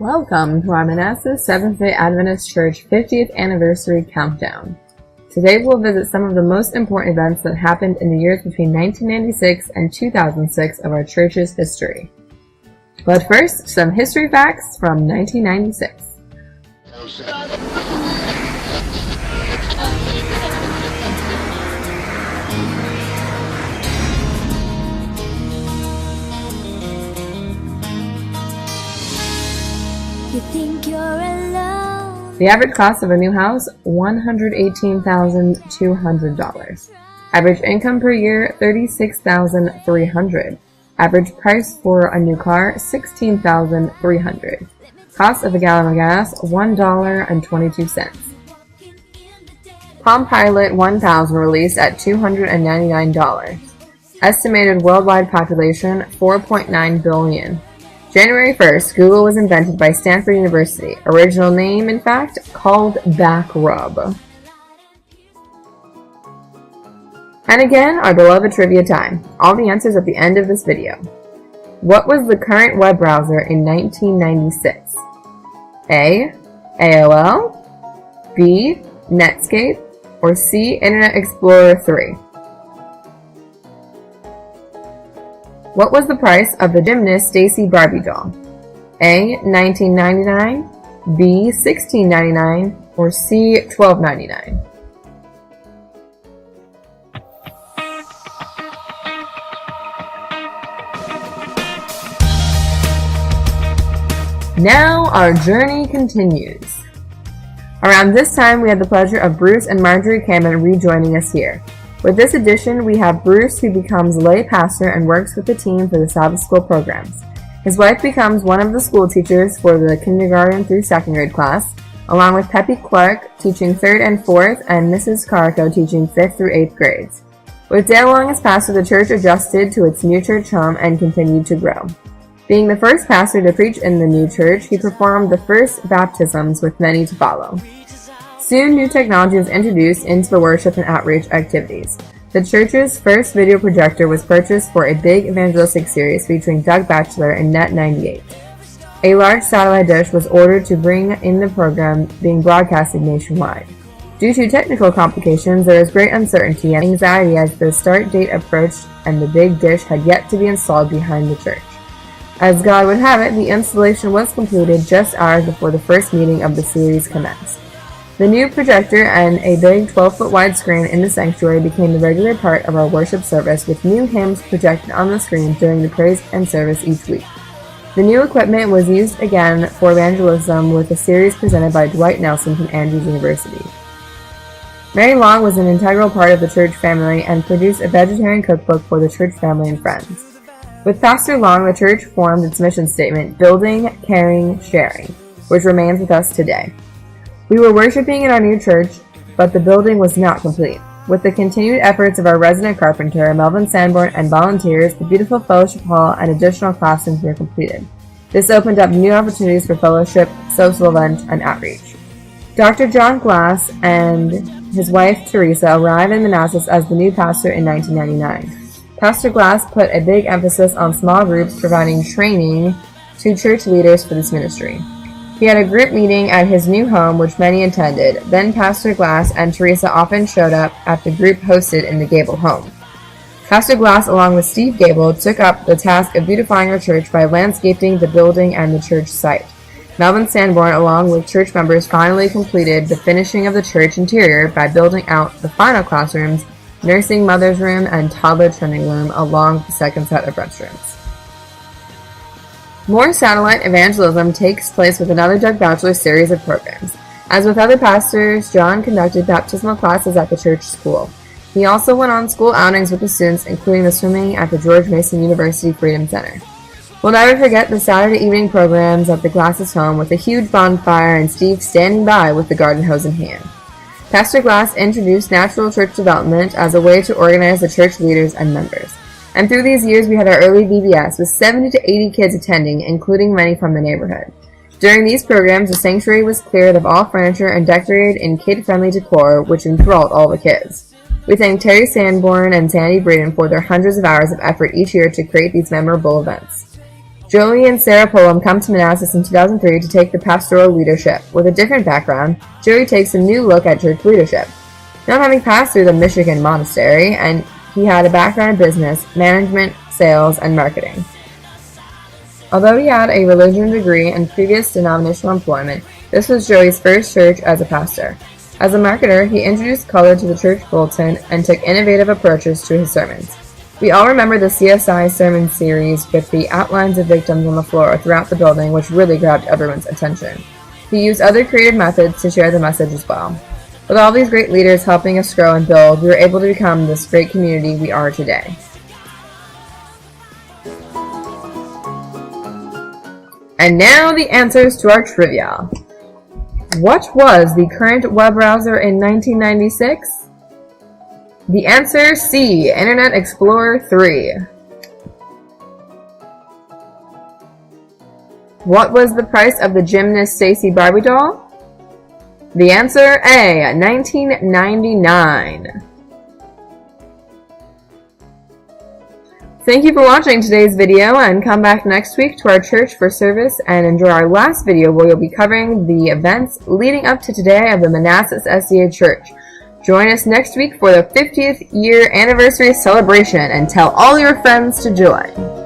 Welcome to our Manassas Seventh-day Adventist Church 50th Anniversary Countdown. Today we'll visit some of the most important events that happened in the years between 1996 and 2006 of our church's history. But first, some history facts from 1996. You think you're alone. The average cost of a new house, $118,200. Average income per year, $36,300. Average price for a new car, $16,300. Cost of a gallon of gas, $1.22. Palm Pilot 1000 released at $299. Estimated worldwide population, 4.9 billion. January 1st, Google was invented by Stanford University. Original name, in fact, called Backrub. And again, our beloved trivia time. All the answers at the end of this video. What was the current web browser in 1996? A. AOL, B. Netscape, or C. Internet Explorer 3? What was the price of the gymnast Stacy Barbie doll? A. $19.99, B. $16.99, or C. $12.99? Now our journey continues. Around this time, we had the pleasure of Bruce and Marjorie Cameron rejoining us here. With this addition, we have Bruce, who becomes lay pastor and works with the team for the Sabbath school programs. His wife becomes one of the school teachers for the kindergarten through second grade class, along with Peppy Clark teaching 3rd and 4th, and Mrs. Carco teaching 5th through 8th grades. With Dale Long as pastor, the church adjusted to its new church home and continued to grow. Being the first pastor to preach in the new church, he performed the first baptisms, with many to follow. Soon, new technology was introduced into the worship and outreach activities. The church's first video projector was purchased for a big evangelistic series featuring Doug Batchelor in Net 98. A large satellite dish was ordered to bring in the program being broadcasted nationwide. Due to technical complications, there was great uncertainty and anxiety as the start date approached and the big dish had yet to be installed behind the church. As God would have it, the installation was completed just hours before the first meeting of the series commenced. The new projector and a big 12-foot wide screen in the sanctuary became the regular part of our worship service, with new hymns projected on the screen during the praise and service each week. The new equipment was used again for evangelism with a series presented by Dwight Nelson from Andrews University. Mary Long was an integral part of the church family and produced a vegetarian cookbook for the church family and friends. With Pastor Long, the church formed its mission statement, Building, Caring, Sharing, which remains with us today. We were worshiping in our new church, but the building was not complete. With the continued efforts of our resident carpenter, Melvin Sanborn, and volunteers, the beautiful fellowship hall and additional classrooms were completed. This opened up new opportunities for fellowship, social events, and outreach. Dr. John Glass and his wife Teresa arrived in Manassas as the new pastor in 1999. Pastor Glass put a big emphasis on small groups, providing training to church leaders for this ministry. He had a group meeting at his new home, which many attended. Then Pastor Glass and Teresa often showed up at the group hosted in the Gable home. Pastor Glass, along with Steve Gable, took up the task of beautifying our church by landscaping the building and the church site. Melvin Sanborn, along with church members, finally completed the finishing of the church interior by building out the final classrooms, nursing mother's room, and toddler trimming room, along with the second set of restrooms. More satellite evangelism takes place with another Doug Batchelor series of programs. As with other pastors, John conducted baptismal classes at the church school. He also went on school outings with the students, including the swimming at the George Mason University Freedom Center. We'll never forget the Saturday evening programs at the Glass's home with a huge bonfire and Steve standing by with the garden hose in hand. Pastor Glass introduced natural church development as a way to organize the church leaders and members. And through these years, we had our early VBS with 70 to 80 kids attending, including many from the neighborhood. During these programs, the sanctuary was cleared of all furniture and decorated in kid-friendly decor, which enthralled all the kids. We thank Terry Sanborn and Sandy Braden for their hundreds of hours of effort each year to create these memorable events. Joey and Sarah Pullum come to Manassas in 2003 to take the pastoral leadership. With a different background, Joey takes a new look at church leadership. Not having passed through the Michigan monastery, and he had a background in business, management, sales, and marketing. Although he had a religion degree and previous denominational employment, this was Joey's first church as a pastor. As a marketer, he introduced color to the church bulletin and took innovative approaches to his sermons. We all remember the CSI sermon series with the outlines of victims on the floor throughout the building, which really grabbed everyone's attention. He used other creative methods to share the message as well. With all these great leaders helping us grow and build, we were able to become this great community we are today. And now the answers to our trivia. What was the current web browser in 1996? The answer C, Internet Explorer 3. What was the price of the gymnast Stacy Barbie doll? The answer A, $19.99. Thank you for watching today's video, and come back next week to our church for service and enjoy our last video where you'll be covering the events leading up to today of the Manassas SDA Church. Join us next week for the 50th year anniversary celebration and tell all your friends to join.